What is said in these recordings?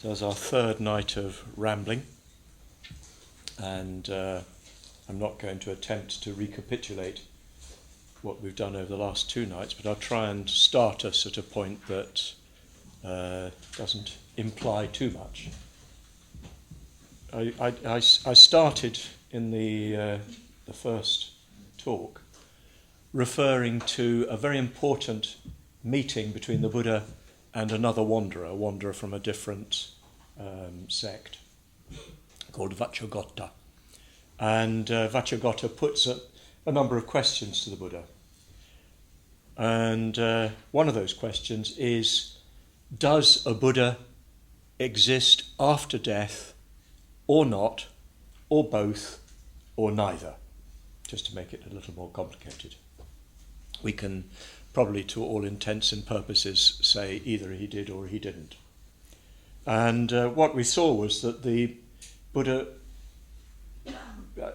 So it's our third night of rambling, and I'm not going to attempt to recapitulate what we've done over the last two nights, but I'll try and start us at a point that doesn't imply too much. I started in the first talk referring to a very important meeting between the Buddha and another wanderer, a wanderer from a different sect called Vacchagotta. And Vacchagotta puts a number of questions to the Buddha. And one of those questions is, does a Buddha exist after death or not, or both, or neither? Just to make it a little more complicated. We can probably, to all intents and purposes, say either he did or he didn't. And what we saw was that the Buddha,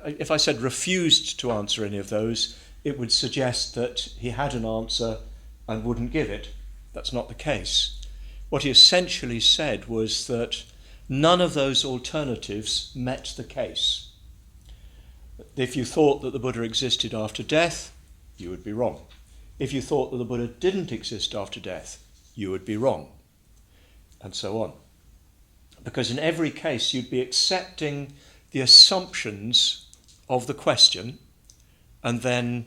if I said refused to answer any of those, it would suggest that he had an answer and wouldn't give it. That's not the case. What he essentially said was that none of those alternatives met the case. If you thought that the Buddha existed after death, you would be wrong. If you thought that the Buddha didn't exist after death, you would be wrong, and so on. Because in every case, you'd be accepting the assumptions of the question and then,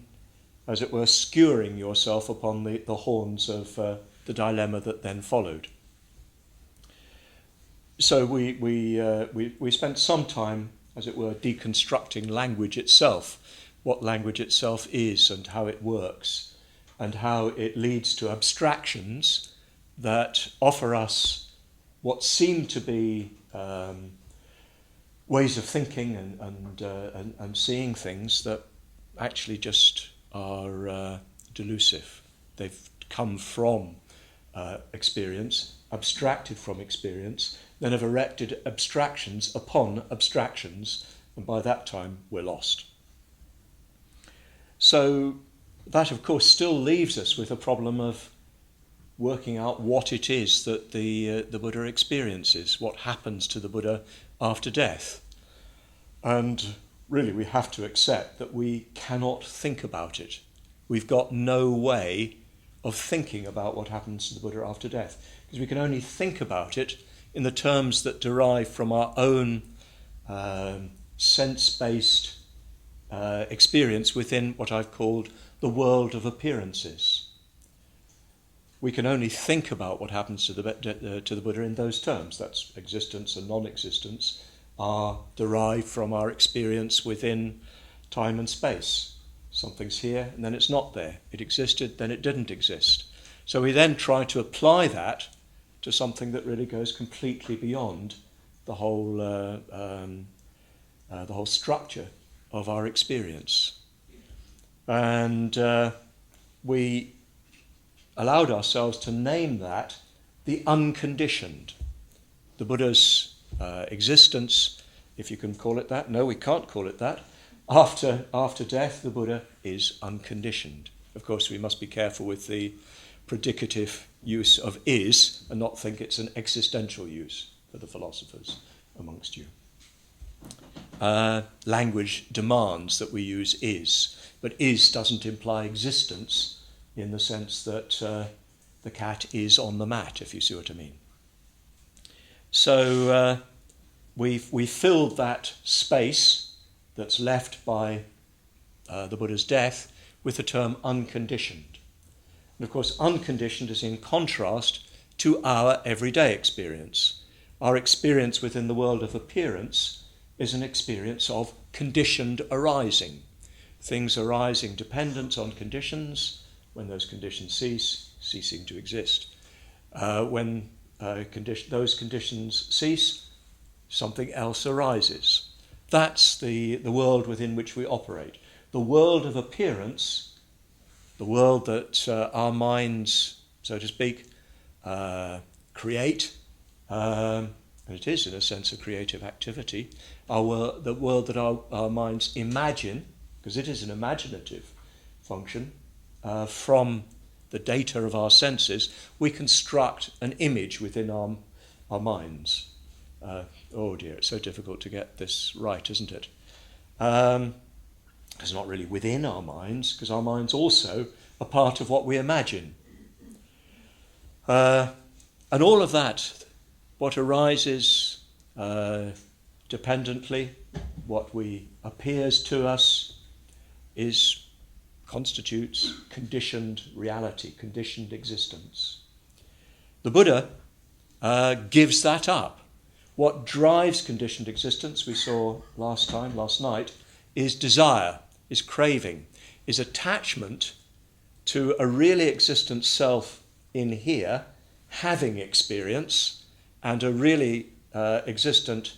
as it were, skewering yourself upon the horns of the dilemma that then followed. So we spent some time, as it were, deconstructing language itself, what language itself is and how it works, and how it leads to abstractions that offer us what seem to be ways of thinking and seeing things that actually just are delusive. They've come from experience, abstracted from experience, then have erected abstractions upon abstractions, and by that time we're lost. So that, of course, still leaves us with a problem of working out what it is that the Buddha experiences, what happens to the Buddha after death. And really we have to accept that we cannot think about it. We've got no way of thinking about what happens to the Buddha after death, because we can only think about it in the terms that derive from our own sense-based experience within what I've called the world of appearances. We can only think about what happens to the Buddha in those terms. That's existence and non-existence are derived from our experience within time and space. Something's here and then it's not there. It existed, then it didn't exist. So we then try to apply that to something that really goes completely beyond the whole structure of our experience. And we allowed ourselves to name that the unconditioned. The Buddha's existence, if you can call it that. No, we can't call it that. After death, the Buddha is unconditioned. Of course, we must be careful with the predicative use of is and not think it's an existential use for the philosophers amongst you. Language demands that we use is, but is doesn't imply existence in the sense that the cat is on the mat, if you see what I mean. So we filled that space that's left by the Buddha's death with the term unconditioned. And of course, unconditioned is in contrast to our everyday experience. Our experience within the world of appearance is an experience of conditioned arising. Things arising dependent on conditions. When those conditions cease, ceasing to exist. When those conditions cease, something else arises. That's the world within which we operate. The world of appearance, the world that our minds, so to speak, create, and it is in a sense a creative activity, the world that our minds imagine, because it is an imaginative function, from the data of our senses, we construct an image within our minds. Oh dear, it's so difficult to get this right, isn't it? It's not really within our minds, because our minds also are part of what we imagine. And all of that, what arises dependently, what appears to us, constitutes conditioned reality, conditioned existence. The Buddha gives that up. What drives conditioned existence, we saw last night, is desire, is craving, is attachment to a really existent self in here, having experience, and a really existent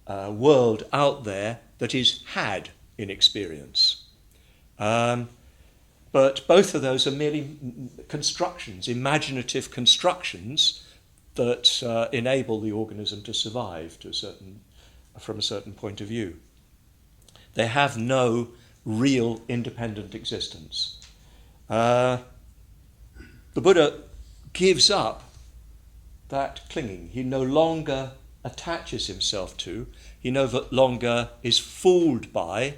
world out there that is had in experience. But both of those are merely constructions, imaginative constructions that enable the organism to survive from a certain point of view. They have no real independent existence. The Buddha gives up that clinging. He no longer attaches himself to, he no longer is fooled by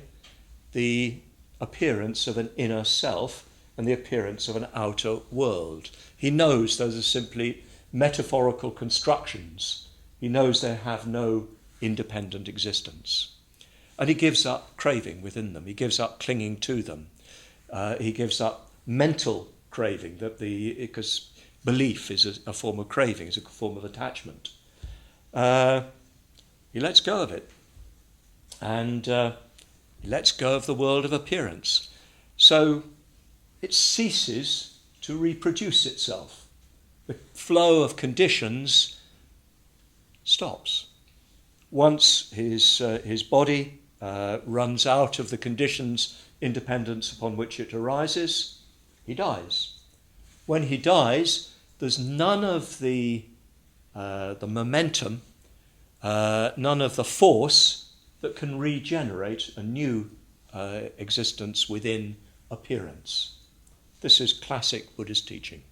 the appearance of an inner self and the appearance of an outer world. He knows those are simply metaphorical constructions. He knows they have no independent existence. And he gives up craving within them. He gives up clinging to them. He gives up mental craving, because belief is a form of craving, is a form of attachment. He lets go of it. And he lets go of the world of appearance. So it ceases to reproduce itself. The flow of conditions stops. Once his body runs out of the conditions independence upon which it arises, he dies. When he dies, there's none of the momentum, none of the force that can regenerate a new existence within appearance. This is classic Buddhist teaching.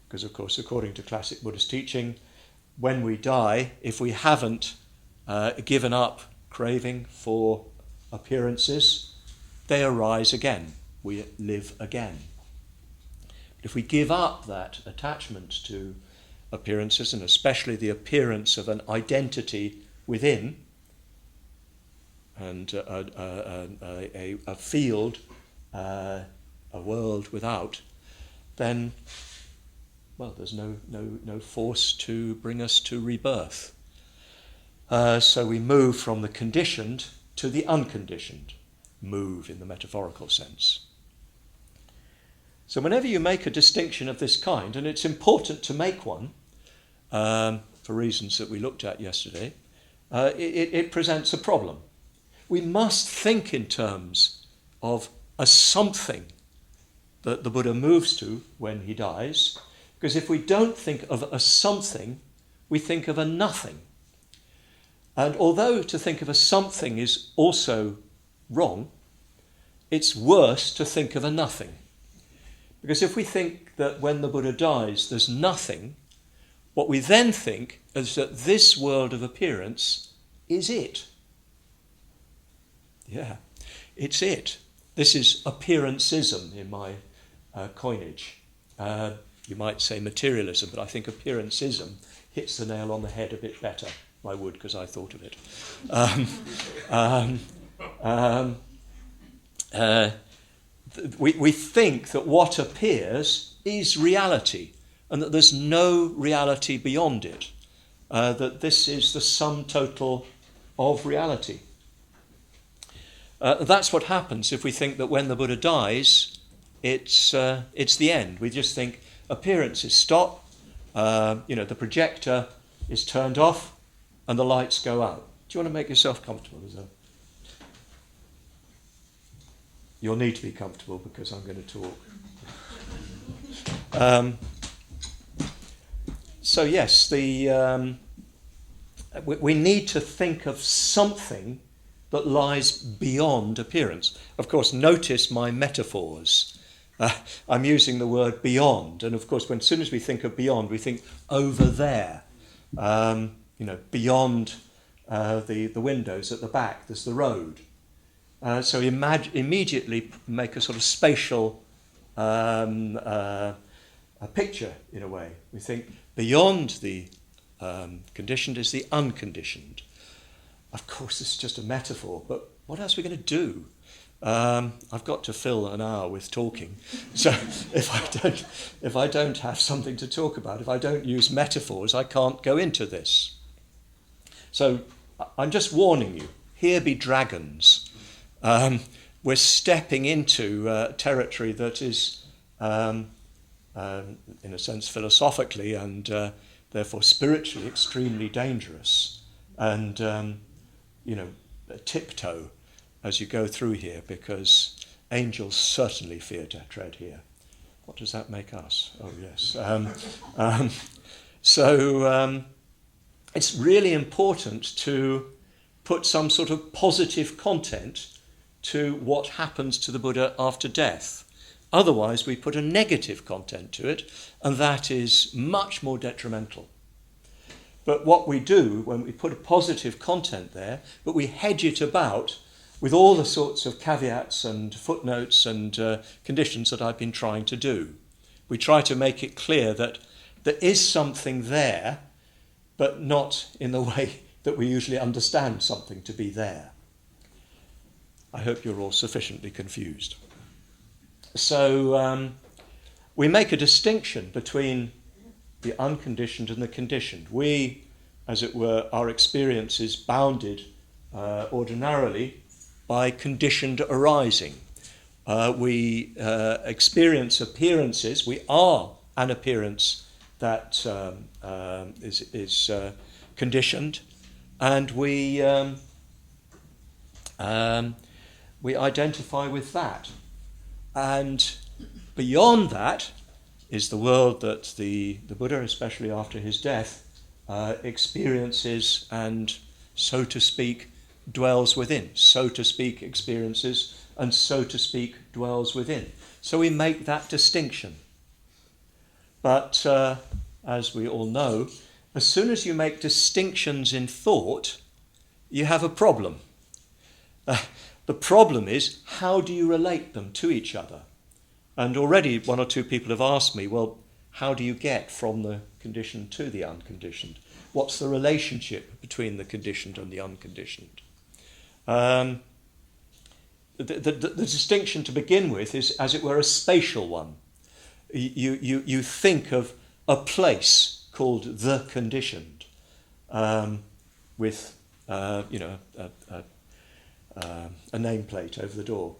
Because, of course, according to classic Buddhist teaching, when we die, if we haven't given up craving for appearances, they arise again. We live again. But if we give up that attachment to appearances, and especially the appearance of an identity within, and a field, a world without, then there's no force to bring us to rebirth. So we move from the conditioned to the unconditioned, move in the metaphorical sense. So whenever you make a distinction of this kind, and it's important to make one, for reasons that we looked at yesterday, it presents a problem. We must think in terms of a something that the Buddha moves to when he dies, because if we don't think of a something, we think of a nothing. And although to think of a something is also wrong, it's worse to think of a nothing. Because if we think that when the Buddha dies there's nothing, what we then think is that this world of appearance is it. Yeah, it's it. This is appearancism in my coinage. You might say materialism, but I think appearancism hits the nail on the head a bit better. I would, because I thought of it. We think that what appears is reality, and that there's no reality beyond it, that this is the sum total of reality. That's what happens if we think that when the Buddha dies, it's the end. We just think appearances stop, the projector is turned off, and the lights go out. Do you want to make yourself comfortable? You'll need to be comfortable because I'm going to talk. So yes, we need to think of something that lies beyond appearance. Of course, notice my metaphors. I'm using the word beyond, and of course, as soon as we think of beyond, we think over there. Beyond the windows at the back, there's the road. So immediately make a sort of spatial a picture, in a way. We think beyond the conditioned is the unconditioned. Of course, it's just a metaphor, but what else are we going to do? I've got to fill an hour with talking. So if I don't have something to talk about, if I don't use metaphors, I can't go into this. So I'm just warning you, here be dragons. We're stepping into territory that is, in a sense, philosophically and therefore spiritually extremely dangerous. And, tiptoe as you go through here, because angels certainly fear to tread here. What does that make us? Oh, yes. So it's really important to put some sort of positive content to what happens to the Buddha after death. Otherwise, we put a negative content to it, and that is much more detrimental. But what we do when we put a positive content there, but we hedge it about with all the sorts of caveats and footnotes and conditions that I've been trying to do. We try to make it clear that there is something there, but not in the way that we usually understand something to be there. I hope you're all sufficiently confused. So we make a distinction between the unconditioned and the conditioned. We, as it were, our experience is bounded ordinarily by conditioned arising. We experience appearances. We are an appearance that is conditioned, and we identify with that. And beyond that is the world that the Buddha, especially after his death, experiences and, so to speak, dwells within. So to speak, experiences and, so to speak, dwells within. So we make that distinction. But as we all know, as soon as you make distinctions in thought, you have a problem. The problem is, how do you relate them to each other? And already one or two people have asked me, well, how do you get from the conditioned to the unconditioned? What's the relationship between the conditioned and the unconditioned? The distinction to begin with is, as it were, a spatial one. You think of a place called the conditioned, with a nameplate over the door.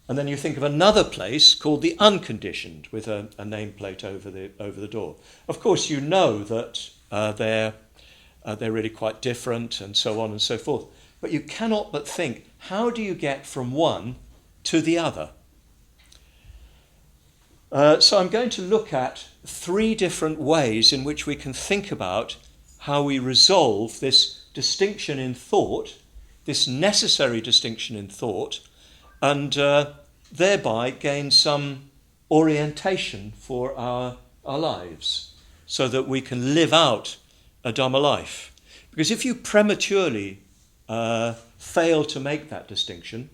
And then you think of another place called the unconditioned, with a nameplate over the door. Of course, you know that they're really quite different, and so on and so forth. But you cannot but think, how do you get from one to the other? So I'm going to look at 3 different ways in which we can think about how we resolve this distinction in thought, this necessary distinction in thought, and thereby gain some orientation for our lives, so that we can live out a Dhamma life. Because if you prematurely fail to make that distinction,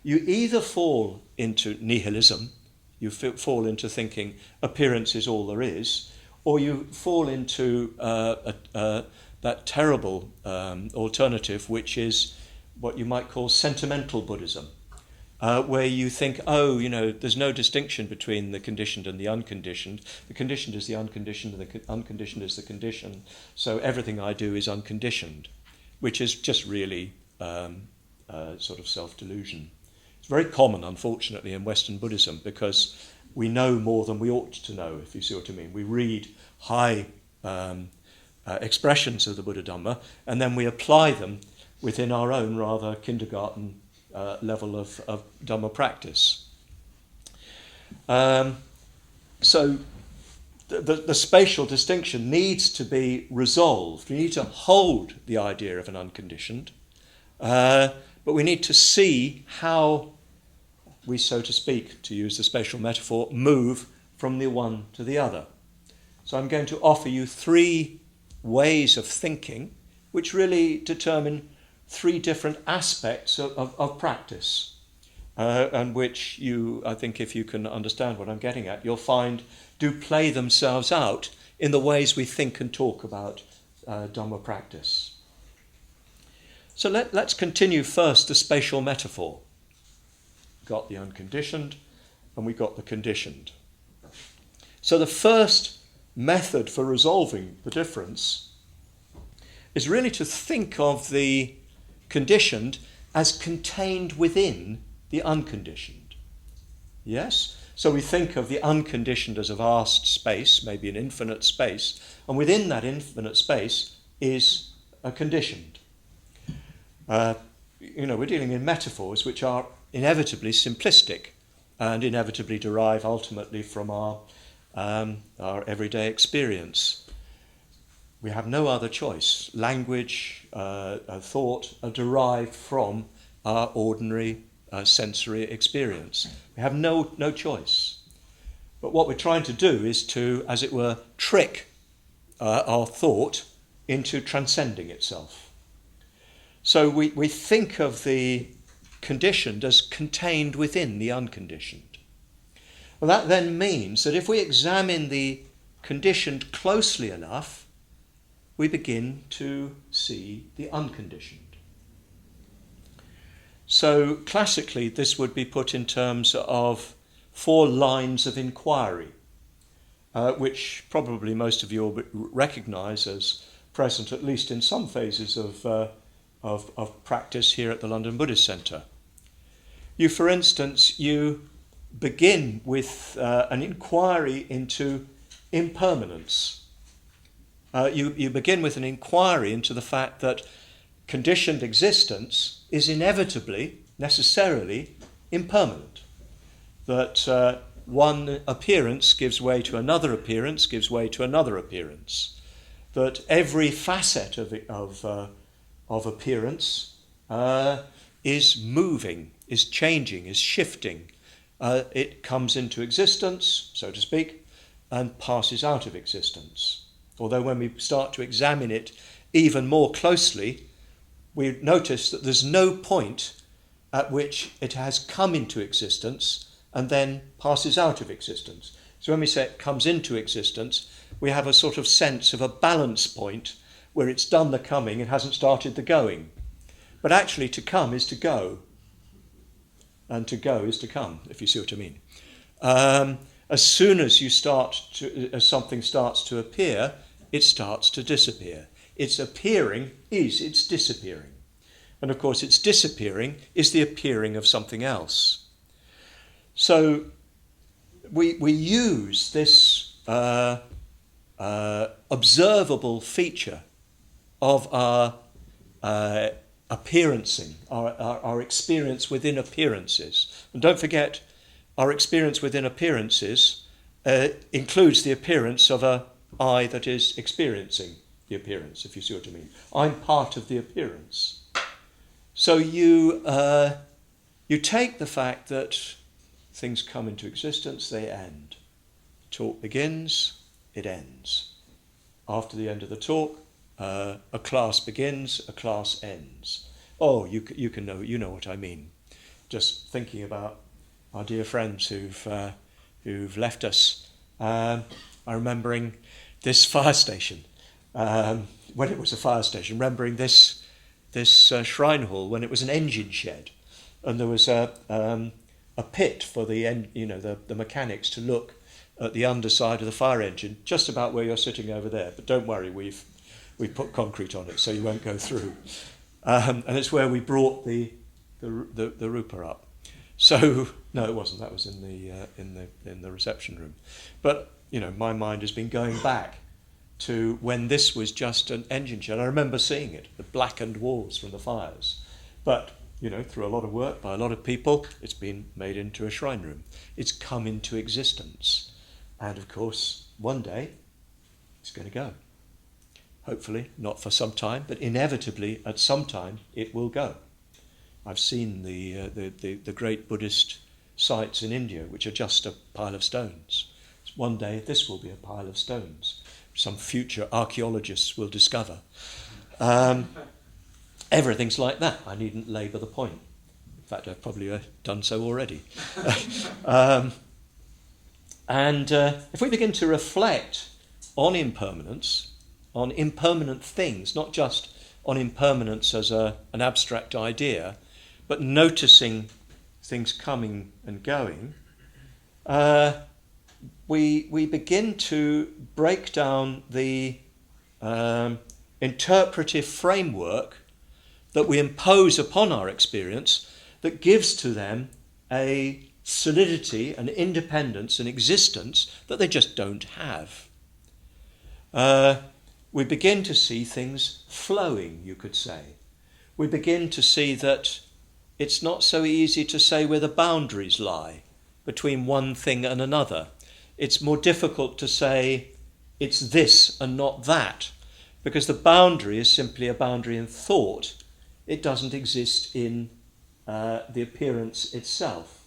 you either fall into nihilism, you fall into thinking appearance is all there is, or you fall into that terrible alternative, which is what you might call sentimental Buddhism, where you think, there's no distinction between the conditioned and the unconditioned. The conditioned is the unconditioned, and the unconditioned is the conditioned. So everything I do is unconditioned, which is just really sort of self-delusion. It's very common, unfortunately, in Western Buddhism, because we know more than we ought to know, if you see what I mean. We read high expressions of the Buddha Dhamma, and then we apply them within our own rather kindergarten level of Dhamma practice. So the spatial distinction needs to be resolved. We need to hold the idea of an unconditioned, but we need to see how we, so to speak, to use the spatial metaphor, move from the one to the other. So I'm going to offer you 3 ways of thinking which really determine three different aspects of practice, and which I think if you can understand what I'm getting at, you'll find do play themselves out in the ways we think and talk about Dhamma practice. So let's continue first the spatial metaphor. Got the unconditioned and we got the conditioned. So the first method for resolving the difference is really to think of the conditioned as contained within the unconditioned. Yes? So we think of the unconditioned as a vast space, maybe an infinite space, and within that infinite space is a conditioned. We're dealing in metaphors which are inevitably simplistic and inevitably derive ultimately from our everyday experience. We have no other choice. Language, thought are derived from our ordinary sensory experience. We have no choice. But what we're trying to do is to, as it were, trick our thought into transcending itself. So we think of the conditioned as contained within the unconditioned. Well, that then means that if we examine the conditioned closely enough, we begin to see the unconditioned. So classically, this would be put in terms of 4 lines of inquiry, which probably most of you will recognise as present, at least in some phases of practice here at the London Buddhist Centre. For instance, you begin with an inquiry into impermanence. You begin with an inquiry into the fact that conditioned existence is inevitably, necessarily impermanent. That one appearance gives way to another appearance, gives way to another appearance. That every facet of appearance is moving, is changing, is shifting. It comes into existence, so to speak, and passes out of existence. Although when we start to examine it even more closely, we notice that there's no point at which it has come into existence and then passes out of existence. So when we say it comes into existence, we have a sort of sense of a balance point where it's done the coming and hasn't started the going. But actually to come is to go, and to go is to come, if you see what I mean. As soon as as something starts to appear, it starts to disappear. Its appearing is its disappearing. And of course, its disappearing is the appearing of something else. So we use this observable feature of our appearancing, our experience within appearances. And don't forget, our experience within appearances includes the appearance of an I that is experiencing the appearance, if you see what I mean. I'm part of the appearance. So you take the fact that things come into existence, they end. Talk begins, it ends. After the end of the talk, a class begins, a class ends. Oh, you know what I mean. Just thinking about our dear friends who've left us. I'm remembering this fire station, when it was a fire station. Remembering this shrine hall when it was an engine shed, and there was a pit for the mechanics to look at the underside of the fire engine, just about where you're sitting over there. But don't worry, we put concrete on it so you won't go through. And it's where we brought the Rupa up. So no, it wasn't. That was in the reception room. But my mind has been going back to when this was just an engine shed. I remember seeing it, the blackened walls from the fires. But through a lot of work by a lot of people, it's been made into a shrine room. It's come into existence, and of course, one day it's going to go. Hopefully, not for some time, but inevitably, at some time, it will go. I've seen the great Buddhist sites in India, which are just a pile of stones. One day, this will be a pile of stones. some future archaeologists will discover. Everything's like that. I needn't labour the point. In fact, I've probably done so already. And if we begin to reflect on impermanence, on impermanent things, not just on impermanence as an abstract idea, but noticing things coming and going, we begin to break down the interpretive framework that we impose upon our experience that gives to them a solidity, an independence, an existence that they just don't have. We begin to see things flowing, you could say. We begin to see that it's not so easy to say where the boundaries lie between one thing and another. It's more difficult to say it's this and not that, because the boundary is simply a boundary in thought. It doesn't exist in the appearance itself.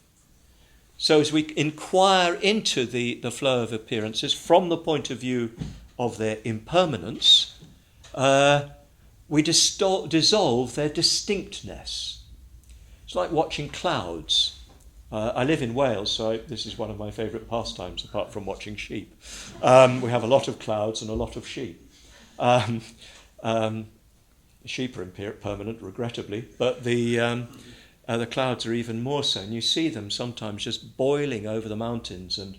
So as we inquire into the flow of appearances from the point of view of their impermanence, we dissolve their distinctness. It's like watching clouds. I live in Wales, so this is one of my favourite pastimes, apart from watching sheep. We have a lot of clouds and a lot of sheep. Sheep are impermanent, regrettably, but the clouds are even more so. And you see them sometimes just boiling over the mountains and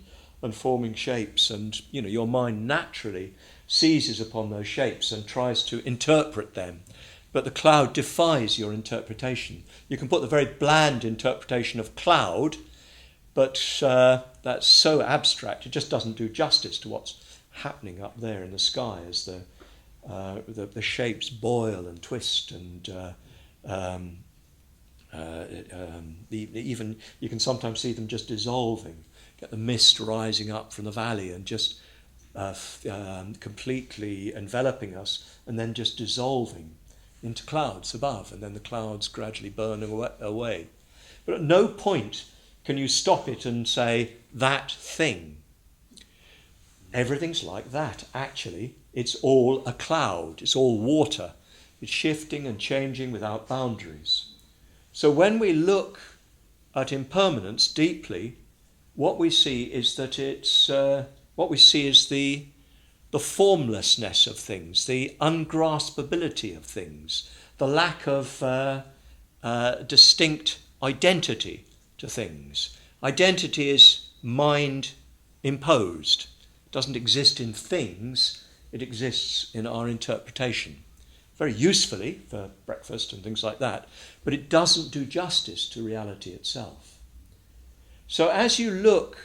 forming shapes. And, your mind naturally seizes upon those shapes and tries to interpret them. But the cloud defies your interpretation. You can put the very bland interpretation of cloud, but that's so abstract, it just doesn't do justice to what's happening up there in the sky as the shapes boil and twist and even you can sometimes see them just dissolving, get the mist rising up from the valley and just completely enveloping us and then just dissolving into clouds above, and then the clouds gradually burning away. But at no point can you stop it and say, that thing. Everything's like that, actually. It's all a cloud, it's all water. It's shifting and changing without boundaries. So when we look at impermanence deeply, what we see is that the formlessness of things, the ungraspability of things, the lack of distinct identity to things. Identity is mind imposed. It doesn't exist in things, it exists in our interpretation. Very usefully for breakfast and things like that, but it doesn't do justice to reality itself. So as you look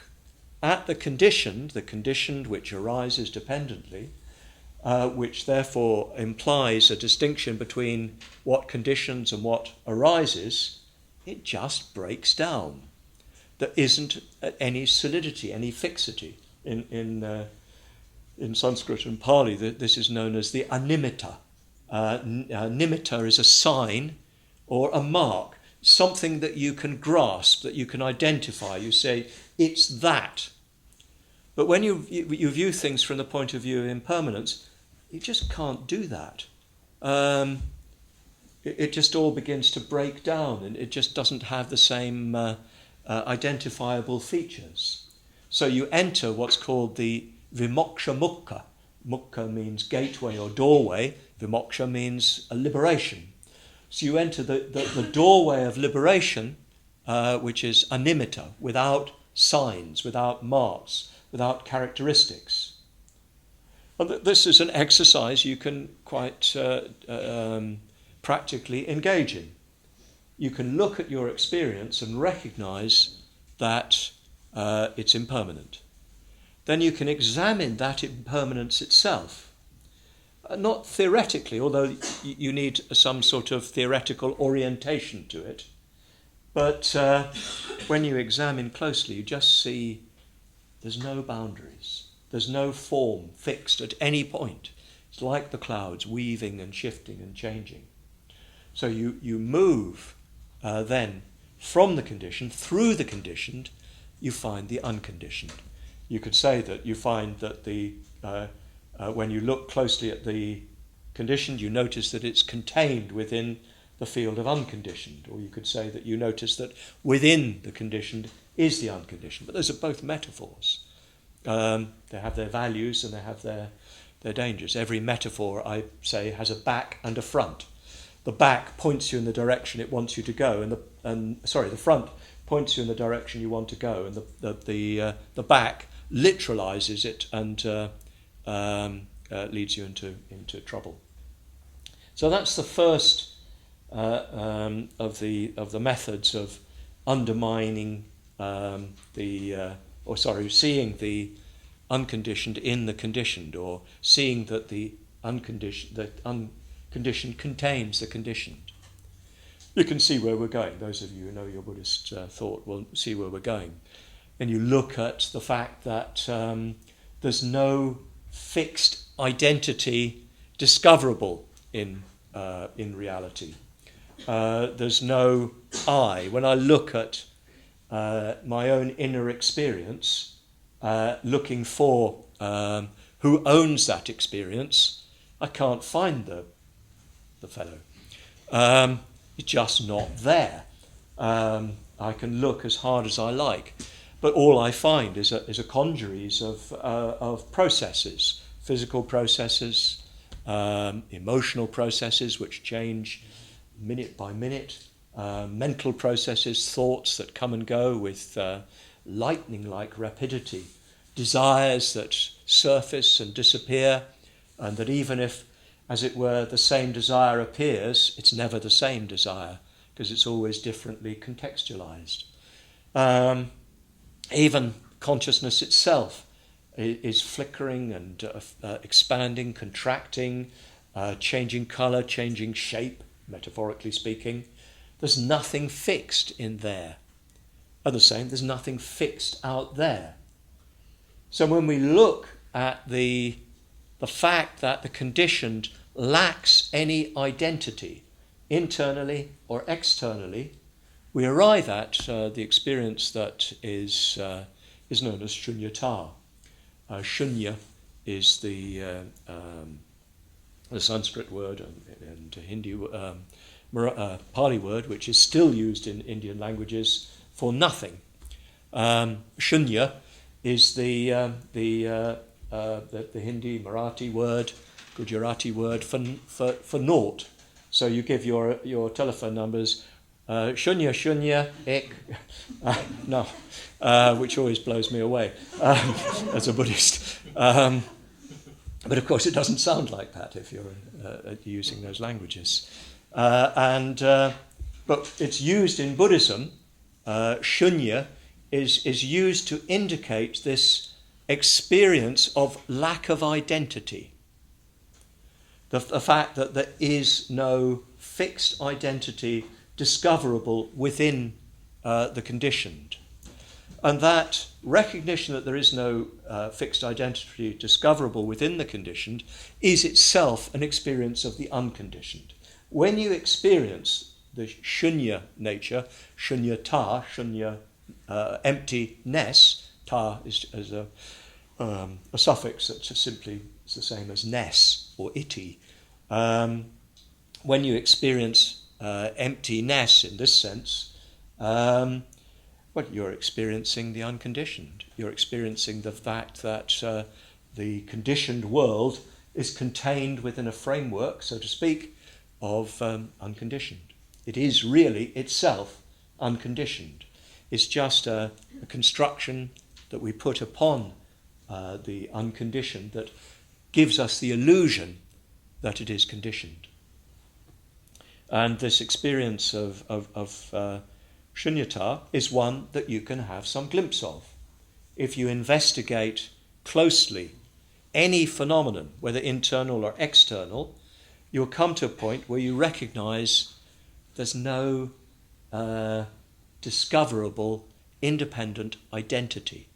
at the conditioned which arises dependently, which therefore implies a distinction between what conditions and what arises, it just breaks down. There isn't any solidity, any fixity. In Sanskrit and Pali, this is known as the animitta. Nimitta is a sign or a mark, something that you can grasp, that you can identify. You say, it's that. But when you view things from the point of view of impermanence, you just can't do that. It just all begins to break down, and it just doesn't have the same identifiable features. So you enter what's called the vimoksha mukha. Mukha means gateway or doorway. Vimoksha means a liberation. So you enter the doorway of liberation, which is animitta, without signs, without marks, without characteristics. And this is an exercise you can quite practically engage in. You can look at your experience and recognize that it's impermanent. Then you can examine that impermanence itself. Not theoretically, although you need some sort of theoretical orientation to it. But when you examine closely, you just see there's no boundaries. There's no form fixed at any point. It's like the clouds weaving and shifting and changing. So you move then from the conditioned, through the conditioned, you find the unconditioned. You could say that you find that the when you look closely at the conditioned, you notice that it's contained within the field of unconditioned. Or you could say that you notice that within the conditioned is the unconditioned. But those are both metaphors. They have their values and they have their dangers. Every metaphor, I say, has a back and a front. The back points you in the direction it wants you to go, the front points you in the direction you want to go, and the back literalizes it and leads you into trouble. So that's the first of the methods of undermining seeing the unconditioned in the conditioned, or seeing that the unconditioned contains the conditioned. You can see where we're going. Those of you who know your Buddhist thought will see where we're going. And you look at the fact that there's no fixed identity discoverable in reality. There's no I. When I look at my own inner experience, looking for who owns that experience, I can't find the fellow. It's just not there. I can look as hard as I like, but all I find is a congeries of processes, physical processes, emotional processes which change minute by minute, mental processes, thoughts that come and go with lightning-like rapidity, desires that surface and disappear, and that even if, as it were, the same desire appears, it's never the same desire, because it's always differently contextualized. Even consciousness itself is flickering and expanding, contracting, changing colour, changing shape, metaphorically speaking. There's nothing fixed in there. At the same, there's nothing fixed out there. So when we look at the fact that the conditioned lacks any identity, internally or externally, we arrive at the experience that is known as shunyata. Shunya is the Sanskrit word and Hindi Pali word, which is still used in Indian languages for nothing. Shunya is the Hindi, Marathi word, Gujarati word for naught. So you give your telephone numbers, shunya shunya ek, no, which always blows me away as a Buddhist. But of course it doesn't sound like that if you're using those languages. But it's used in Buddhism. Shunya is used to indicate this experience of lack of identity. The fact that there is no fixed identity discoverable within the conditioned. And that recognition that there is no fixed identity discoverable within the conditioned is itself an experience of the unconditioned. When you experience the shunya nature, shunyata, shunya, emptiness, ta is a suffix that just simply is the same as ness or iti. When you experience emptiness in this sense, you're experiencing the unconditioned. You're experiencing the fact that the conditioned world is contained within a framework, so to speak, of unconditioned. It is really itself unconditioned. It's just a construction that we put upon the unconditioned that gives us the illusion that it is conditioned. And this experience of shunyata is one that you can have some glimpse of. If you investigate closely any phenomenon, whether internal or external, you'll come to a point where you recognize there's no discoverable independent identity.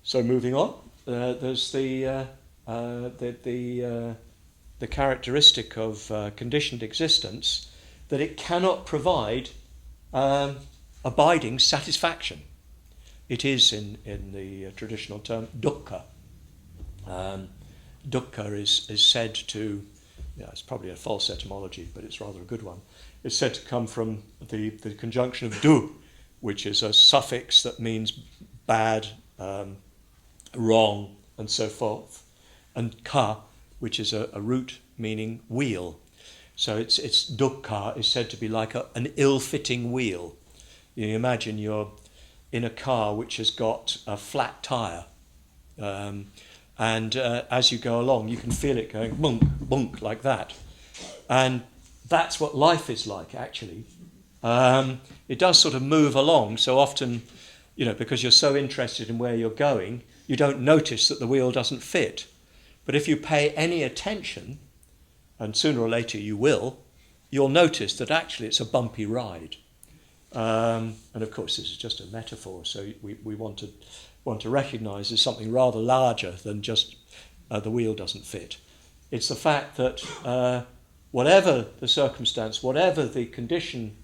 So moving on, there's the characteristic of conditioned existence that it cannot provide abiding satisfaction. It is, in the traditional term, dukkha. Dukkha is said to, it's probably a false etymology, but it's rather a good one. It's said to come from the conjunction of du, which is a suffix that means bad, wrong, and so forth, and ka, which is a root meaning wheel. So it's dukkha is said to be like an ill-fitting wheel. You imagine you're in a car which has got a flat tyre, and as you go along, you can feel it going bunk, bunk like that. And that's what life is like, actually. It does sort of move along so often, because you're so interested in where you're going, you don't notice that the wheel doesn't fit. But if you pay any attention, and sooner or later you will, you'll notice that actually it's a bumpy ride. And of course this is just a metaphor, so we want to recognise there's something rather larger than just the wheel doesn't fit. It's the fact that whatever the circumstance, whatever the condition,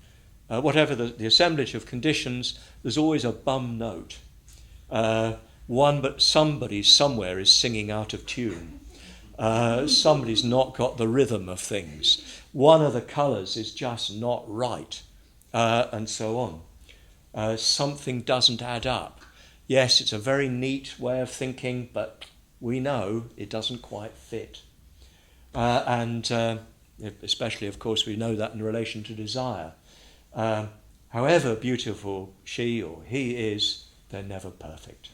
whatever the assemblage of conditions, there's always a bum note. But somebody somewhere is singing out of tune. Somebody's not got the rhythm of things. One of the colours is just not right, and so on. Something doesn't add up. Yes, it's a very neat way of thinking, but we know it doesn't quite fit. And especially, of course, we know that in relation to desire. However beautiful she or he is, they're never perfect.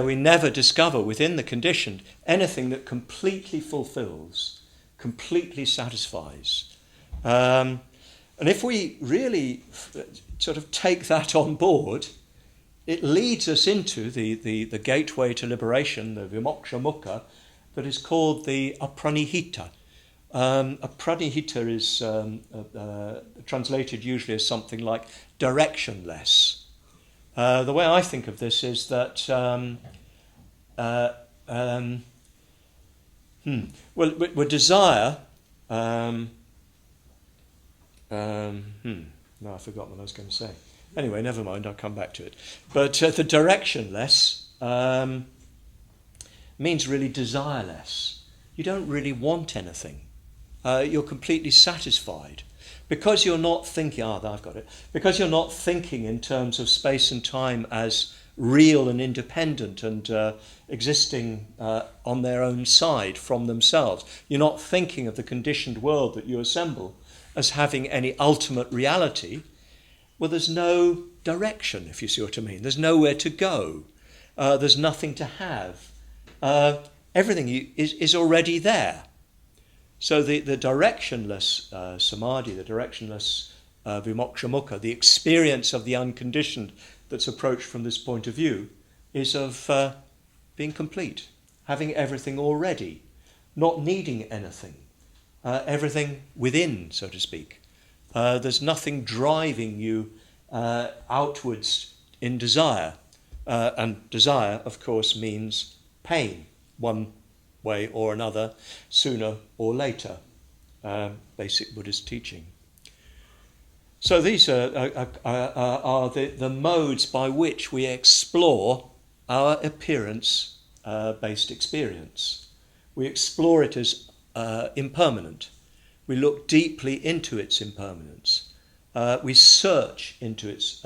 We never discover within the conditioned anything that completely fulfills, completely satisfies. And if we really sort of take that on board, it leads us into the gateway to liberation, the vimoksha mukha, that is called the apranihita. Apranihita is translated usually as something like directionless. The way I think of this is that with desire. No, I've forgotten what I was going to say. Anyway, never mind, I'll come back to it. But the directionless means really desireless. You don't really want anything. You're completely satisfied. Because you're not thinking, I've got it. Because you're not thinking in terms of space and time as real and independent and existing on their own side from themselves. You're not thinking of the conditioned world that you assemble as having any ultimate reality. Well, there's no direction, if you see what I mean. There's nowhere to go. There's nothing to have. Everything is already there. So the directionless samadhi, the directionless vimoksha mukha, the experience of the unconditioned that's approached from this point of view, is of being complete, having everything already, not needing anything, everything within, so to speak. There's nothing driving you outwards in desire. And desire, of course, means pain, one way or another, sooner or later. Basic Buddhist teaching. So these are the modes by which we explore our appearance-based experience. We explore it as impermanent. We look deeply into its impermanence. We search into its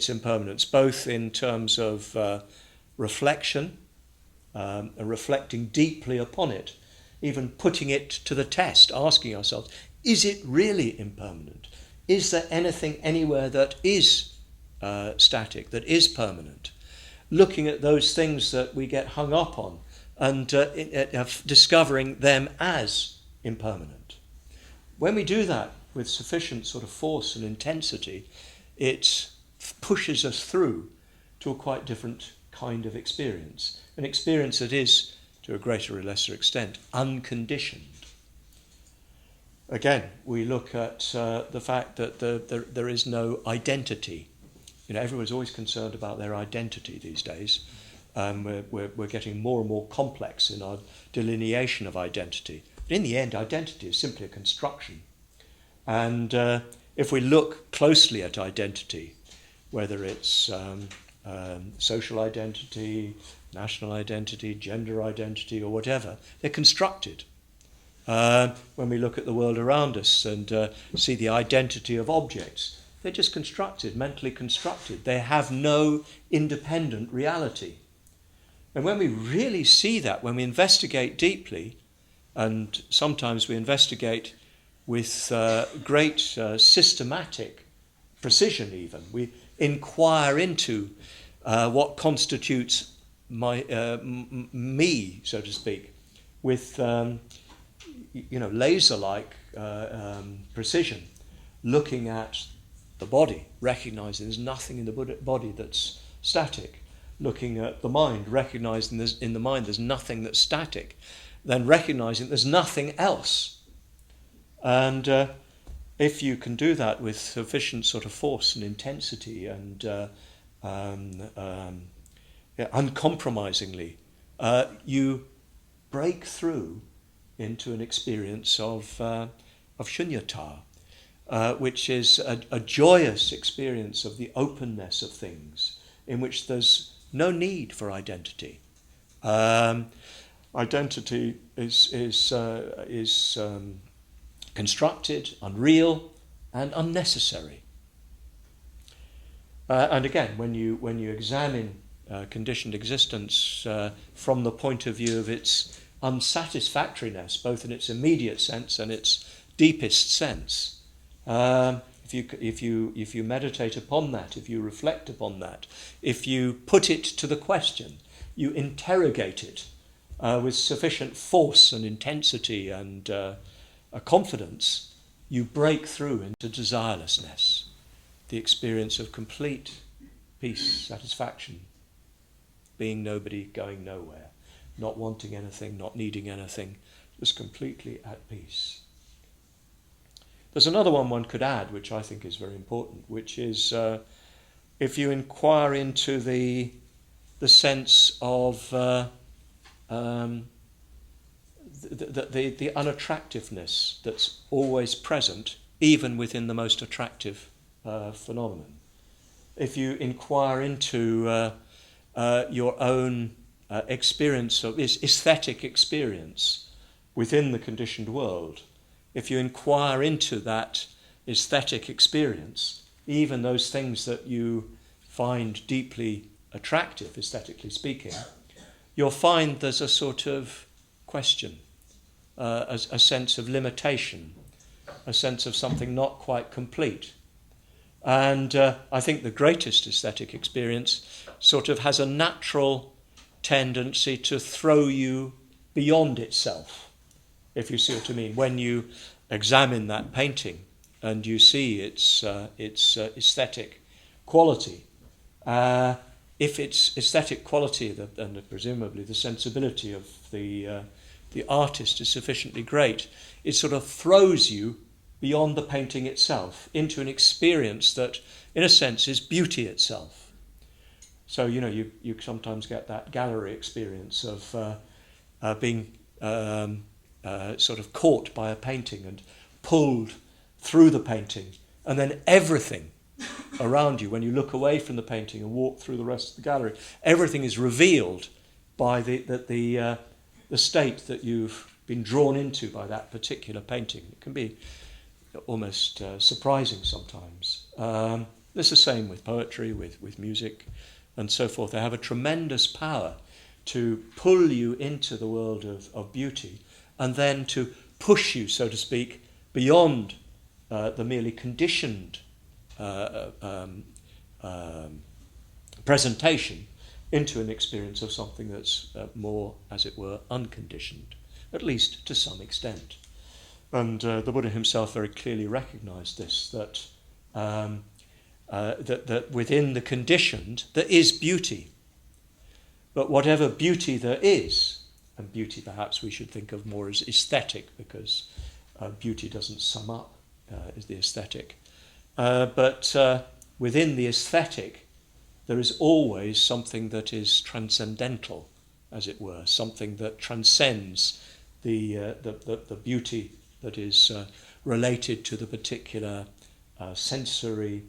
impermanence, both in terms of reflection and reflecting deeply upon it, even putting it to the test, asking ourselves, is it really impermanent? Is there anything anywhere that is static, that is permanent? Looking at those things that we get hung up on and discovering them as impermanent. When we do that with sufficient sort of force and intensity, it pushes us through to a quite different kind of experience. An experience that is, to a greater or lesser extent, unconditioned. Again, we look at the fact that there is no identity. Everyone's always concerned about their identity these days. We're getting more and more complex in our delineation of identity. But in the end, identity is simply a construction. And if we look closely at identity, whether it's social identity, national identity, gender identity, or whatever, they're constructed. When we look at the world around us and see the identity of objects, they're just constructed, mentally constructed. They have no independent reality. And when we really see that, when we investigate deeply, and sometimes we investigate with great systematic precision even, we inquire into what constitutes me, so to speak, with laser-like precision, looking at the body, recognizing there's nothing in the body that's static, looking at the mind, recognizing in the mind there's nothing that's static, then recognizing there's nothing else. And if you can do that with sufficient sort of force and intensity and uncompromisingly, you break through into an experience of shunyata, which is a joyous experience of the openness of things, in which there's no need for identity. Identity is constructed, unreal, and unnecessary. And again, when you examine conditioned existence from the point of view of its unsatisfactoriness, both in its immediate sense and its deepest sense, if you meditate upon that, if you reflect upon that, if you put it to the question, you interrogate it with sufficient force and intensity and a confidence, you break through into desirelessness, the experience of complete peace, satisfaction, being nobody, going nowhere, not wanting anything, not needing anything, just completely at peace. There's another one could add, which I think is very important, which is if you inquire into the sense of the unattractiveness that's always present, even within the most attractive phenomenon. If you inquire into your own experience of aesthetic experience within the conditioned world, if you inquire into that aesthetic experience, even those things that you find deeply attractive, aesthetically speaking, you'll find there's a sort of question, a sense of limitation, a sense of something not quite complete. And I think the greatest aesthetic experience sort of has a natural tendency to throw you beyond itself, if you see what I mean. When you examine that painting and you see its aesthetic quality, if its aesthetic quality and presumably the sensibility of the artist is sufficiently great, it sort of throws you beyond the painting itself into an experience that, in a sense, is beauty itself. So, you sometimes get that gallery experience of being sort of caught by a painting and pulled through the painting, and then everything around you, when you look away from the painting and walk through the rest of the gallery, everything is revealed by the state that you've been drawn into by that particular painting. It can be almost surprising sometimes. It's the same with poetry, with music, and so forth. They have a tremendous power to pull you into the world of beauty, and then to push you, so to speak, beyond the merely conditioned presentation into an experience of something that's more, as it were, unconditioned, at least to some extent. And the Buddha himself very clearly recognized this, that within the conditioned there is beauty. But whatever beauty there is, and beauty perhaps we should think of more as aesthetic, because beauty doesn't sum up as the aesthetic. But within the aesthetic, there is always something that is transcendental, as it were, something that transcends the beauty that is related to the particular sensory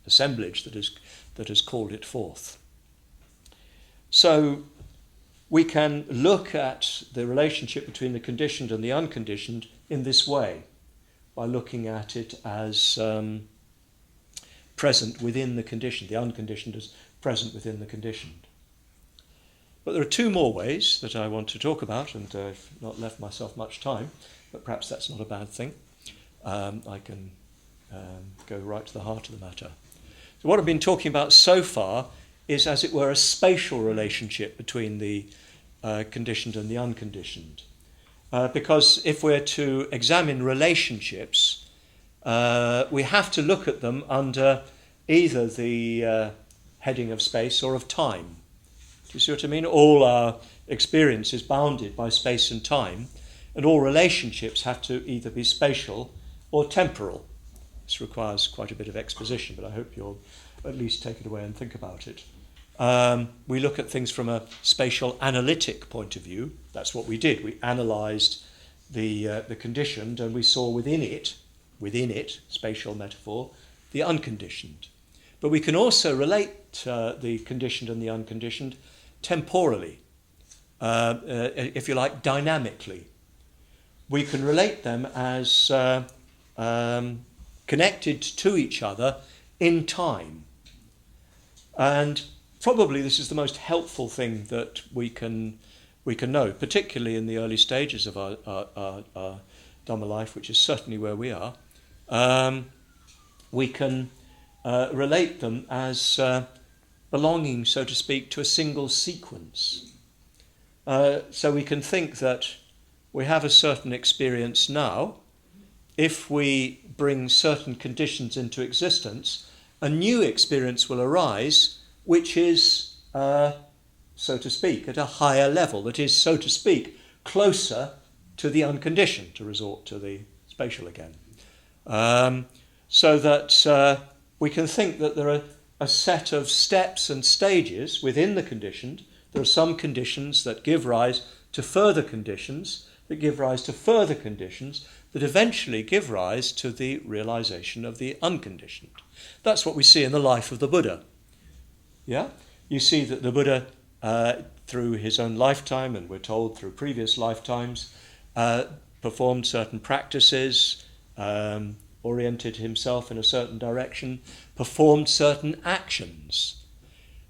assemblage that has called it forth. So we can look at the relationship between the conditioned and the unconditioned in this way, by looking at it as present within the conditioned, the unconditioned as present within the conditioned. But there are two more ways that I want to talk about, and I've not left myself much time, but perhaps that's not a bad thing. I can go right to the heart of the matter. So what I've been talking about so far is, as it were, a spatial relationship between the conditioned and the unconditioned. Because if we're to examine relationships, we have to look at them under either the heading of space or of time. Do you see what I mean? All our experience is bounded by space and time, and all relationships have to either be spatial or temporal. This requires quite a bit of exposition, but I hope you'll at least take it away and think about it. We look at things from a spatial analytic point of view. That's what we did. We analysed the conditioned, and we saw within it, spatial metaphor, the unconditioned. But we can also relate the conditioned and the unconditioned temporally, if you like, dynamically. We can relate them as connected to each other in time. And probably this is the most helpful thing that we can know, particularly in the early stages of our Dhamma life, which is certainly where we are. We can relate them as belonging, so to speak, to a single sequence. So we can think that we have a certain experience now. If we bring certain conditions into existence, a new experience will arise, which is, so to speak, at a higher level, that is, so to speak, closer to the unconditioned, to resort to the spatial again. So that we can think that there are a set of steps and stages within the conditioned. There are some conditions that give rise to further conditions, that give rise to further conditions, that eventually give rise to the realization of the unconditioned. That's what we see in the life of the Buddha. Yeah? You see that the Buddha, through his own lifetime, and we're told through previous lifetimes, performed certain practices, oriented himself in a certain direction, performed certain actions.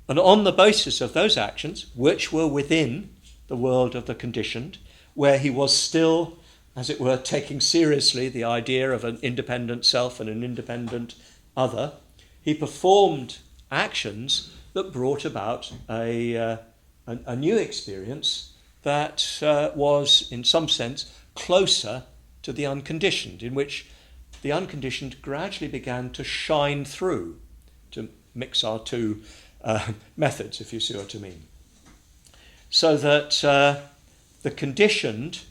And on the basis of those actions, which were within the world of the conditioned, where he was still, as it were, taking seriously the idea of an independent self and an independent other, he performed actions that brought about a new experience that was, in some sense, closer to the unconditioned, in which the unconditioned gradually began to shine through, to mix our two methods, if you see what I mean. So that the conditioned,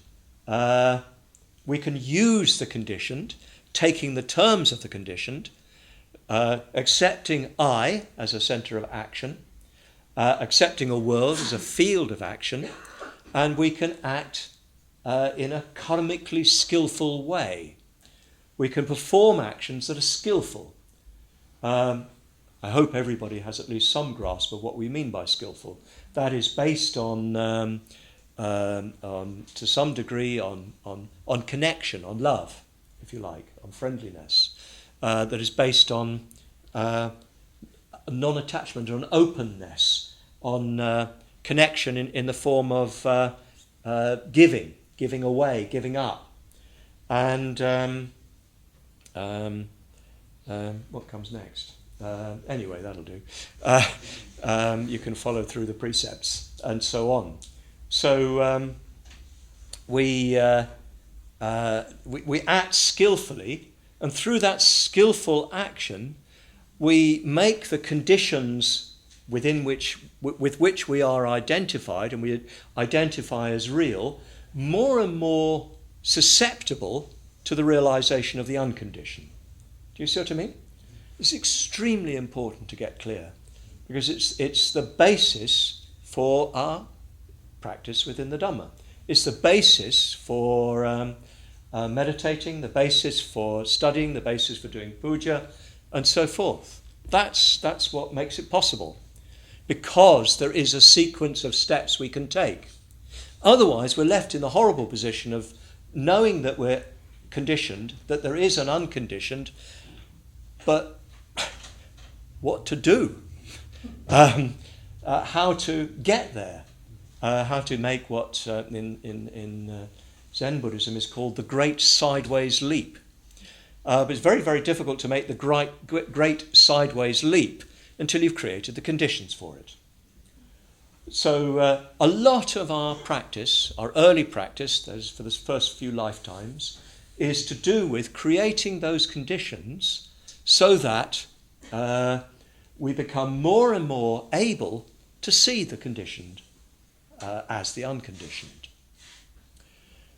we can use the conditioned, taking the terms of the conditioned, accepting I as a centre of action, accepting a world as a field of action, and we can act in a karmically skillful way. We can perform actions that are skillful. I hope everybody has at least some grasp of what we mean by skillful. That is based on to some degree, on connection, on love, if you like, on friendliness. That is based on non-attachment, on openness, on connection in the form of giving away, giving up. And what comes next? Anyway, that'll do. You can follow through the precepts and so on. So we act skillfully, and through that skillful action, we make the conditions with which we are identified, and we identify as real, more and more susceptible to the realization of the unconditioned. Do you see what I mean? It's extremely important to get clear, because it's the basis for our practice within the Dhamma. It's the basis for meditating, the basis for studying, the basis for doing puja, and so forth. That's what makes it possible, because there is a sequence of steps we can take. Otherwise, we're left in the horrible position of knowing that we're conditioned, that there is an unconditioned, but what to do? How to get there? How to make what in Zen Buddhism is called the great sideways leap. But it's very, very difficult to make the great sideways leap until you've created the conditions for it. So a lot of our practice, our early practice, those for the first few lifetimes, is to do with creating those conditions so that we become more and more able to see the conditioned as the unconditioned.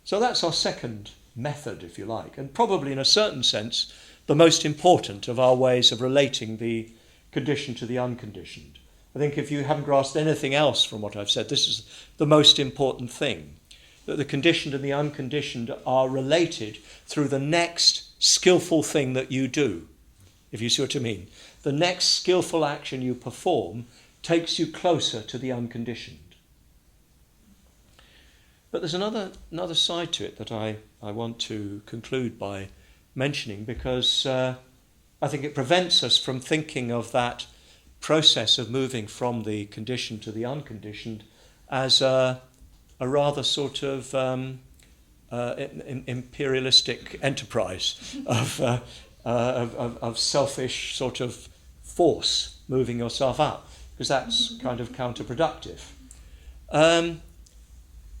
So that's our second method, if you like, and probably in a certain sense the most important of our ways of relating the conditioned to the unconditioned. I think if you haven't grasped anything else from what I've said, this is the most important thing, that the conditioned and the unconditioned are related through the next skillful thing that you do, if you see what I mean. The next skillful action you perform takes you closer to the unconditioned. But there's another side to it that I want to conclude by mentioning, because I think it prevents us from thinking of that process of moving from the conditioned to the unconditioned as a rather sort of imperialistic enterprise of selfish sort of force moving yourself up, because that's kind of counterproductive.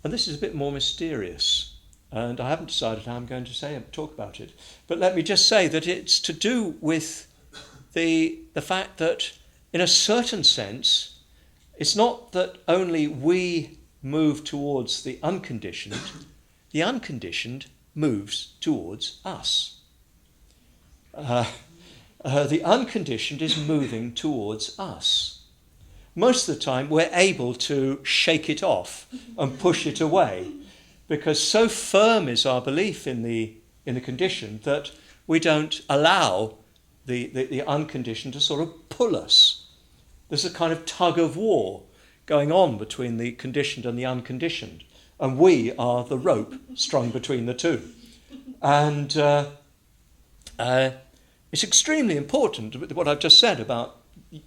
And this is a bit more mysterious, and I haven't decided how I'm going to talk about it. But let me just say that it's to do with the fact that, in a certain sense, it's not that only we move towards the unconditioned moves towards us. The unconditioned is moving towards us. Most of the time we're able to shake it off and push it away, because so firm is our belief in the conditioned that we don't allow the unconditioned to sort of pull us. There's a kind of tug of war going on between the conditioned and the unconditioned, and we are the rope strung between the two. And it's extremely important what I've just said about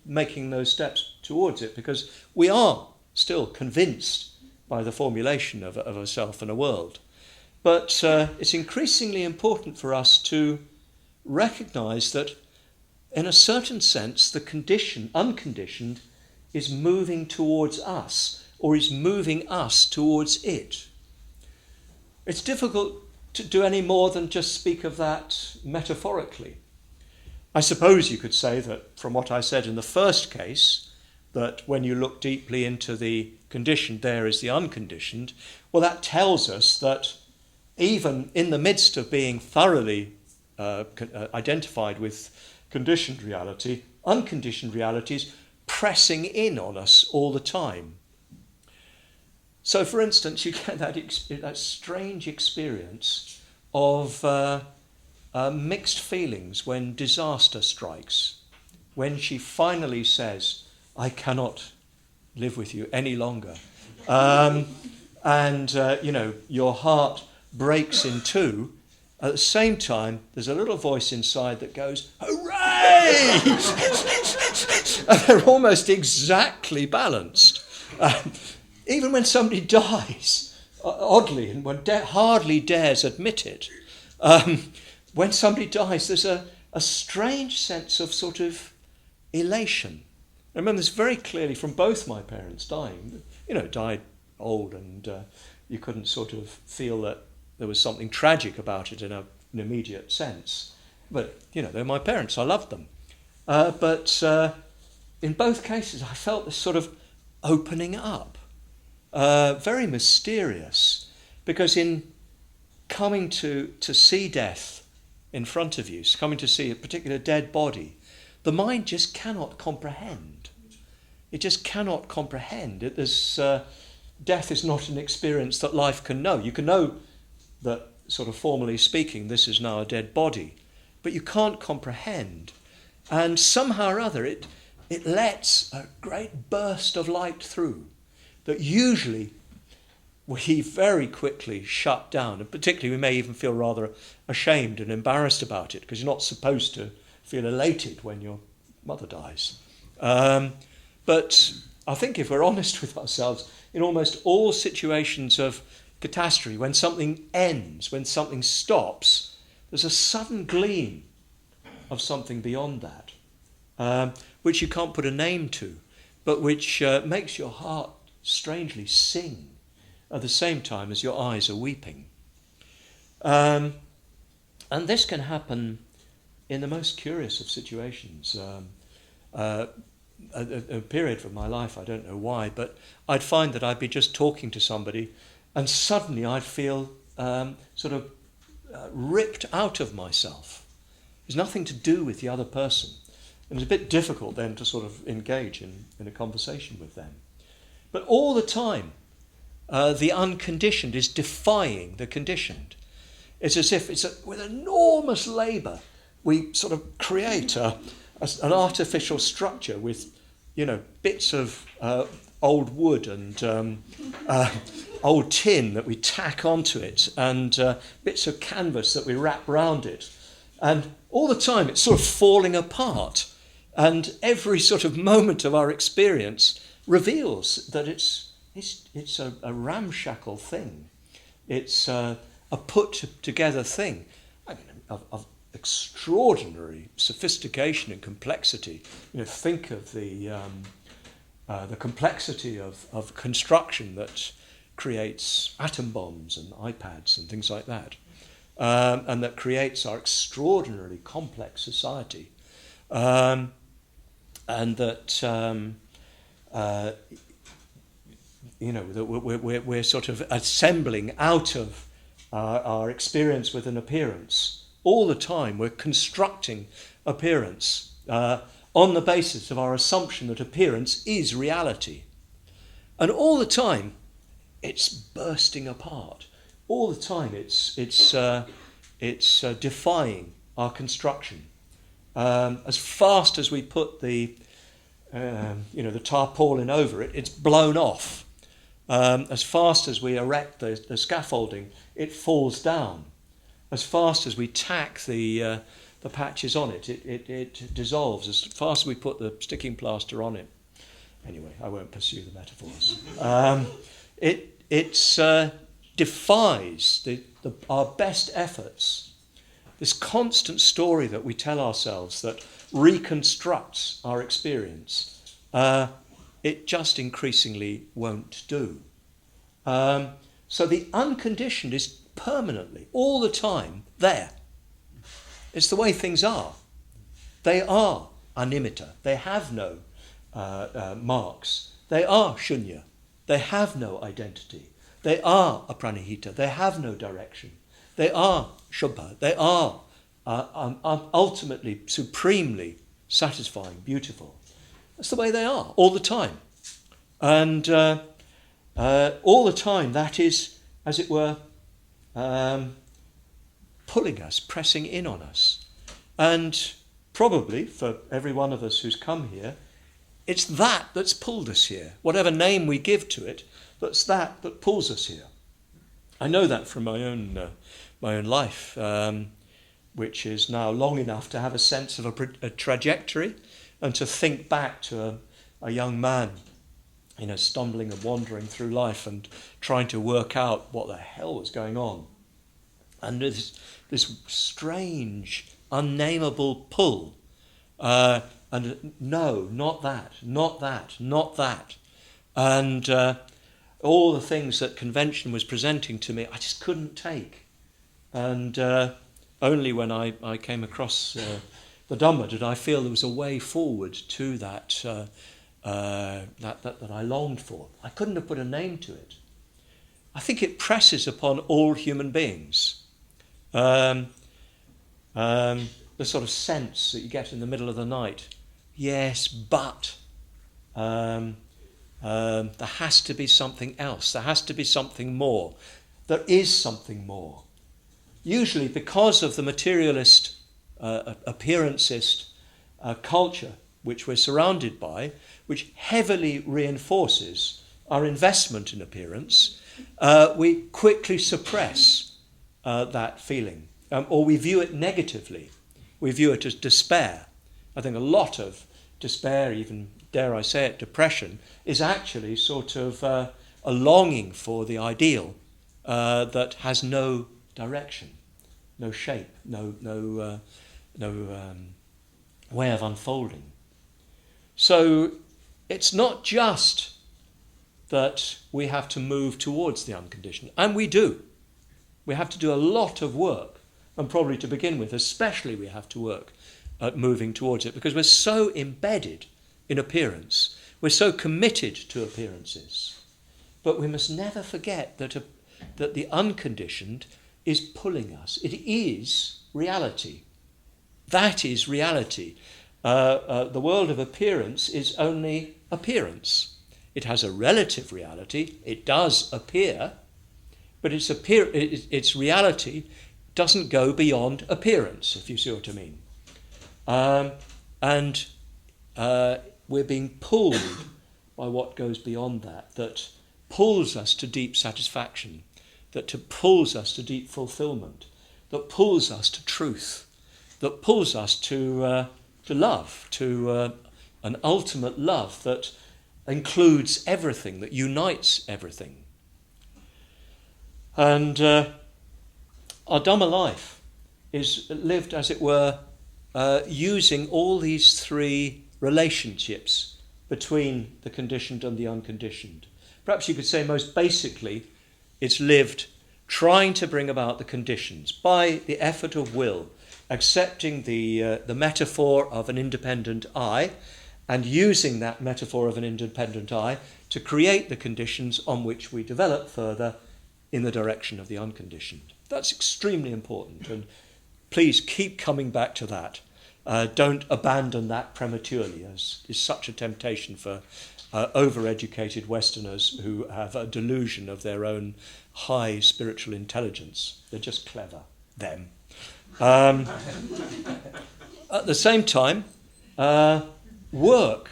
making those steps towards it, because we are still convinced by the formulation of a self and a world. But it's increasingly important for us to recognize that, in a certain sense, the unconditioned, is moving towards us, or is moving us towards it. It's difficult to do any more than just speak of that metaphorically. I suppose you could say that, from what I said in the first case, that when you look deeply into the conditioned, there is the unconditioned. Well, that tells us that even in the midst of being thoroughly identified with conditioned reality, unconditioned reality is pressing in on us all the time. So, for instance, you get that strange experience of mixed feelings when disaster strikes, when she finally says, "I cannot live with you any longer," and your heart breaks in two. At the same time, there's a little voice inside that goes, "Hooray!" And they're almost exactly balanced. Even when somebody dies, oddly, and one hardly dares admit it, when somebody dies, there's a strange sense of sort of elation. I remember this very clearly from both my parents dying. Died old, and you couldn't sort of feel that there was something tragic about it in an immediate sense. But, they're my parents. I loved them. But in both cases, I felt this sort of opening up. Very mysterious. Because in coming to see death in front of you, coming to see a particular dead body, the mind just cannot comprehend. It just cannot comprehend. Death is not an experience that life can know. You can know that sort of formally speaking, this is now a dead body, but you can't comprehend. And somehow or other it lets a great burst of light through that usually we very quickly shut down. And particularly we may even feel rather ashamed and embarrassed about it, because you're not supposed to feel elated when your mother dies. But I think if we're honest with ourselves, in almost all situations of catastrophe, when something ends, when something stops, there's a sudden gleam of something beyond that, which you can't put a name to, but which makes your heart strangely sing at the same time as your eyes are weeping. And this can happen in the most curious of situations. A period of my life, I don't know why, but I'd find that I'd be just talking to somebody and suddenly I'd feel ripped out of myself. There's nothing to do with the other person. And it's a bit difficult then to sort of engage in a conversation with them. But all the time, the unconditioned is defying the conditioned. It's as if with enormous labour we sort of create an artificial structure with, bits of old wood and old tin that we tack onto it, and bits of canvas that we wrap round it. And all the time it's sort of falling apart. And every sort of moment of our experience reveals that it's a ramshackle thing. It's a put-together thing. I mean, of extraordinary sophistication and complexity. Think of the complexity of construction that creates atom bombs and iPads and things like that, and that creates our extraordinarily complex society, and that that we're sort of assembling out of our experience with an appearance. All the time we're constructing appearance on the basis of our assumption that appearance is reality. And all the time it's bursting apart. All the time it's defying our construction. As fast as we put the tarpaulin over it, it's blown off. As fast as we erect the scaffolding, it falls down. As fast as we tack the patches on it, it dissolves. As fast as we put the sticking plaster on it. Anyway, I won't pursue the metaphors. It defies our best efforts. This constant story that we tell ourselves that reconstructs our experience, it just increasingly won't do. So the unconditioned is permanently, all the time, there. It's the way things are. They are animitta. They have no marks. They are shunya. They have no identity. They are apranihita. They have no direction. They are shubha. They are ultimately, supremely satisfying, beautiful. That's the way they are, all the time. And all the time that is, as it were, pulling us, pressing in on us. And probably, for every one of us who's come here, it's that's pulled us here. Whatever name we give to it, that's that pulls us here. I know that from my own life, which is now long enough to have a sense of a trajectory, and to think back to a young man, stumbling and wandering through life and trying to work out what the hell was going on. And this strange, unnameable pull. And no, not that, not that, not that. And all the things that convention was presenting to me, I just couldn't take. And only when I came across the Dhamma did I feel there was a way forward to that that I longed for. I couldn't have put a name to it. I think it presses upon all human beings. The sort of sense that you get in the middle of the night. Yes, but there has to be something else. There has to be something more. There is something more. usually because of the materialist, appearancist culture which we're surrounded by, which heavily reinforces our investment in appearance, we quickly suppress that feeling, or we view it negatively. We view it as despair. I think a lot of despair, even dare I say it, depression, is actually sort of a longing for the ideal that has no direction, no shape, no way of unfolding. So it's not just that we have to move towards the unconditioned, and we do. We have to do a lot of work, and probably to begin with, especially we have to work at moving towards it, because we're so embedded in appearance. We're so committed to appearances. But we must never forget that the unconditioned is pulling us. It is reality. That is reality. The world of appearance is only appearance. It has a relative reality. It does appear, but its reality doesn't go beyond appearance, if you see what I mean. And we're being pulled by what goes beyond that pulls us to deep satisfaction, that pulls us to deep fulfillment, that pulls us to truth, that pulls us to love, to an ultimate love that includes everything, that unites everything. And our Dhamma life is lived, as it were, using all these three relationships between the conditioned and the unconditioned. Perhaps you could say most basically it's lived trying to bring about the conditions by the effort of will, accepting the metaphor of an independent I and using that metaphor of an independent I to create the conditions on which we develop further in the direction of the unconditioned. That's extremely important, and please keep coming back to that. Don't abandon that prematurely, as is such a temptation for overeducated Westerners who have a delusion of their own high spiritual intelligence. They're just clever, them. At the same time, work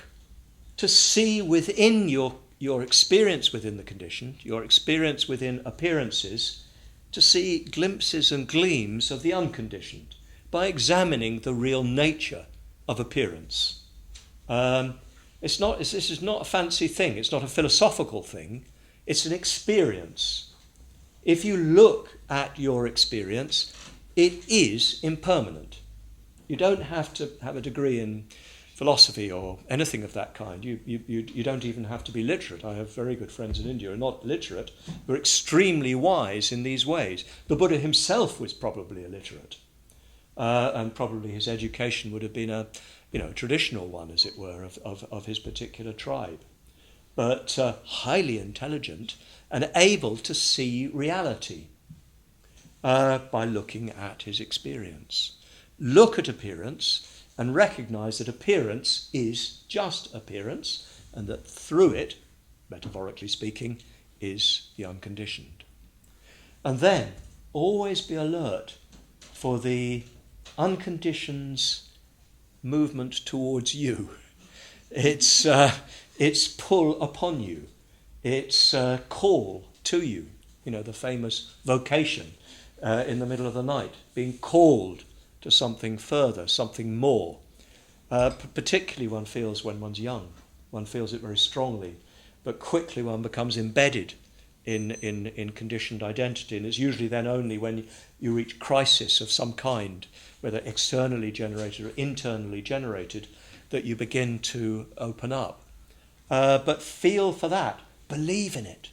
to see within your experience within the conditioned, your experience within appearances, to see glimpses and gleams of the unconditioned by examining the real nature of appearance. This is not a fancy thing. It's not a philosophical thing. It's an experience. If you look at your experience, it is impermanent. You don't have to have a degree in philosophy or anything of that kind. You don't even have to be literate. I have very good friends in India who are not literate, who are extremely wise in these ways. The Buddha himself was probably illiterate, and probably his education would have been a traditional one, as it were, of his particular tribe. But highly intelligent and able to see reality by looking at his experience. Look at appearance and recognize that appearance is just appearance, and that through it, metaphorically speaking, is the unconditioned. And then always be alert for the unconditioned's movement towards you. Its pull upon you. Its call to you. The famous vocation in the middle of the night, being called to something further, something more. Particularly one feels when one's young. One feels it very strongly. But quickly one becomes embedded in conditioned identity. And it's usually then only when you reach crisis of some kind, whether externally generated or internally generated, that you begin to open up. But feel for that. Believe in it.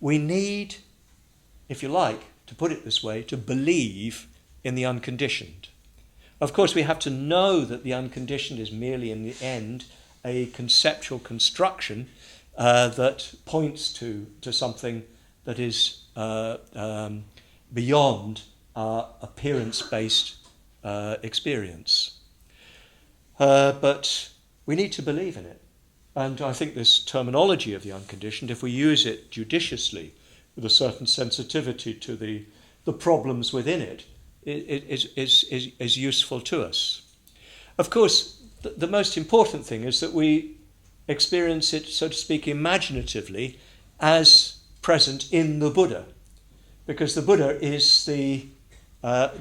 We need, if you like, to put it this way, to believe in the unconditioned. Of course, we have to know that the unconditioned is merely, in the end, a conceptual construction that points to something that is beyond our appearance-based experience. But we need to believe in it. And I think this terminology of the unconditioned, if we use it judiciously, with a certain sensitivity to the the problems within it is useful to us. Of course, the most important thing is that we experience it, so to speak, imaginatively as present in the Buddha, because the Buddha is the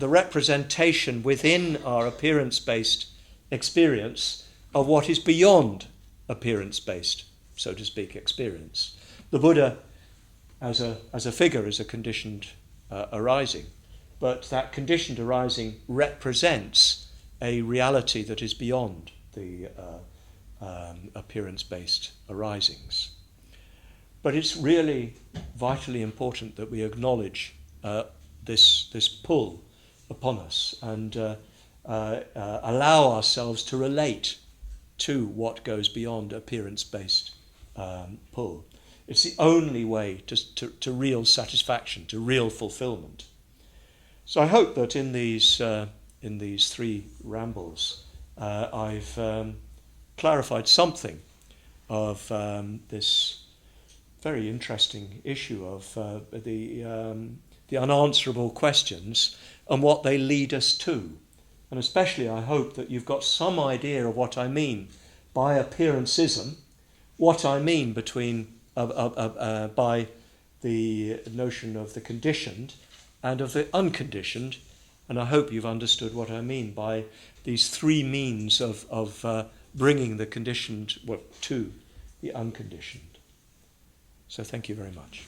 representation within our appearance-based experience of what is beyond appearance-based, so to speak, experience. The Buddha, as a figure, is a conditioned arising, but that conditioned arising represents a reality that is beyond the appearance-based arisings. But it's really vitally important that we acknowledge this pull upon us and allow ourselves to relate to what goes beyond appearance-based pull. It's the only way to real satisfaction, to real fulfillment. So I hope that in these 3 rambles, I've clarified something of this very interesting issue of the unanswerable questions and what they lead us to. And especially I hope that you've got some idea of what I mean by appearancism, what I mean by the notion of the conditioned and of the unconditioned, and I hope you've understood what I mean by these 3 means of bringing the conditioned to the unconditioned. So thank you very much.